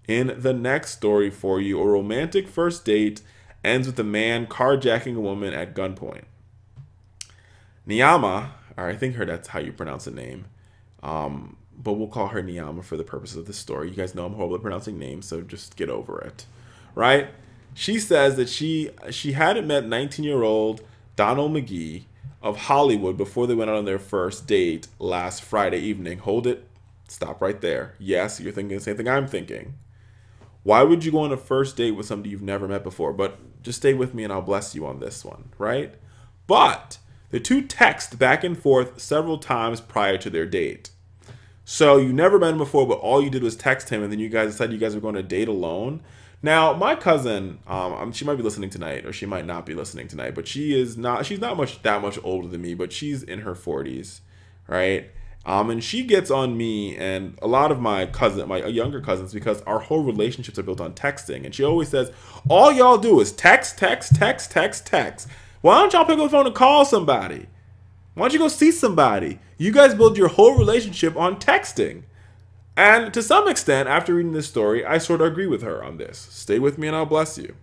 In the next story for you, a romantic first date ends with a man carjacking a woman at gunpoint. Niyama, or I think that's how you pronounce the name, but we'll call her Niyama for the purposes of this story. You guys know I'm horrible at pronouncing names, so just get over it, right? She says that she hadn't met 19-year-old Donald McGee of Hollywood before they went out on their first date last Friday evening. Hold it. Stop right there. Yes, you're thinking the same thing I'm thinking. Why would you go on a first date with somebody you've never met before? But just stay with me and I'll bless you on this one, right? But the two text back and forth several times prior to their date. So you never met him before, but all you did was text him, and then you guys decided you guys were going to date alone. Now, my cousin, she might be listening tonight, or she might not be listening tonight, but she's not that much older than me, but she's in her 40s, right? And she gets on me and a lot of my younger cousins, because our whole relationships are built on texting. And she always says, all y'all do is text, text, text, text, text. Why don't y'all pick up the phone and call somebody? Why don't you go see somebody? You guys build your whole relationship on texting. And to some extent, after reading this story, I sort of agree with her on this. Stay with me and I'll bless you.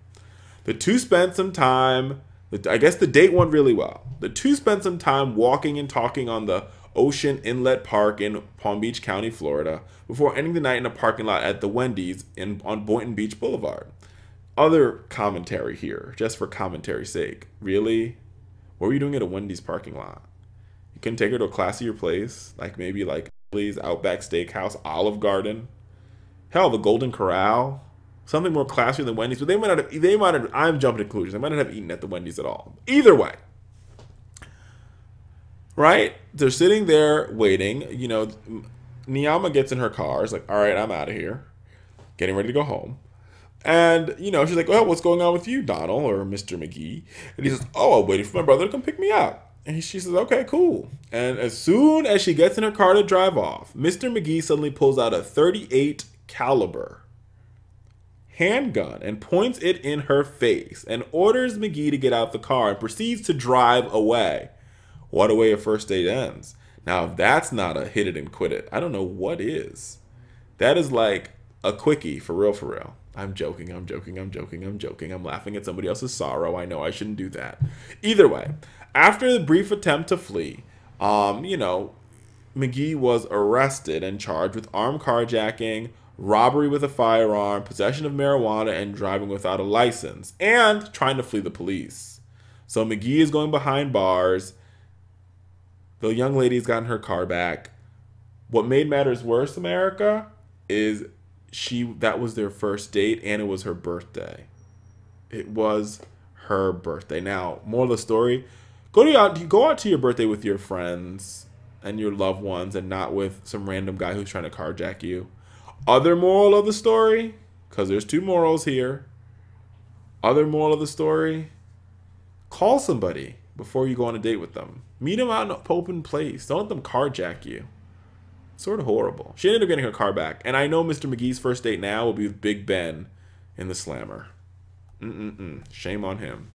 The two spent some time, I guess the date went really well. The two spent some time walking and talking on the Ocean Inlet Park in Palm Beach County, Florida, before ending the night in a parking lot at the Wendy's on Boynton Beach Boulevard. Other commentary here, just for commentary's sake. Really? What were you doing at a Wendy's parking lot? You couldn't take her to a classier place, like maybe like Outback Steakhouse, Olive Garden, hell, the Golden Corral, something more classier than Wendy's. But they might have. I'm jumping to conclusions. They might not have eaten at the Wendy's at all. Either way, right? They're sitting there waiting. You know, Niyama gets in her car. It's like, all right, I'm out of here, getting ready to go home. And, you know, she's like, well, what's going on with you, Donald, or Mr. McGee? And he says, oh, I'm waiting for my brother to come pick me up. And she says, okay, cool. And as soon as she gets in her car to drive off, Mr. McGee suddenly pulls out a .38 caliber handgun and points it in her face and orders McGee to get out the car and proceeds to drive away. What a way a first date ends. Now, if that's not a hit it and quit it, I don't know what is. That is like a quickie, for real, for real. I'm joking, I'm joking, I'm joking, I'm joking. I'm laughing at somebody else's sorrow. I know I shouldn't do that. Either way, after the brief attempt to flee, you know, McGee was arrested and charged with armed carjacking, robbery with a firearm, possession of marijuana, and driving without a license, and trying to flee the police. So McGee is going behind bars. The young lady's gotten her car back. What made matters worse, America, is that was their first date, and it was her birthday. It was her birthday. Now, moral of the story, go out to your birthday with your friends and your loved ones, and not with some random guy who's trying to carjack you. Other moral of the story, because there's two morals here. Other moral of the story, call somebody before you go on a date with them. Meet them out in an open place. Don't let them carjack you. Sort of horrible. She ended up getting her car back. And I know Mr. McGee's first date now will be with Big Ben in the Slammer. Shame on him.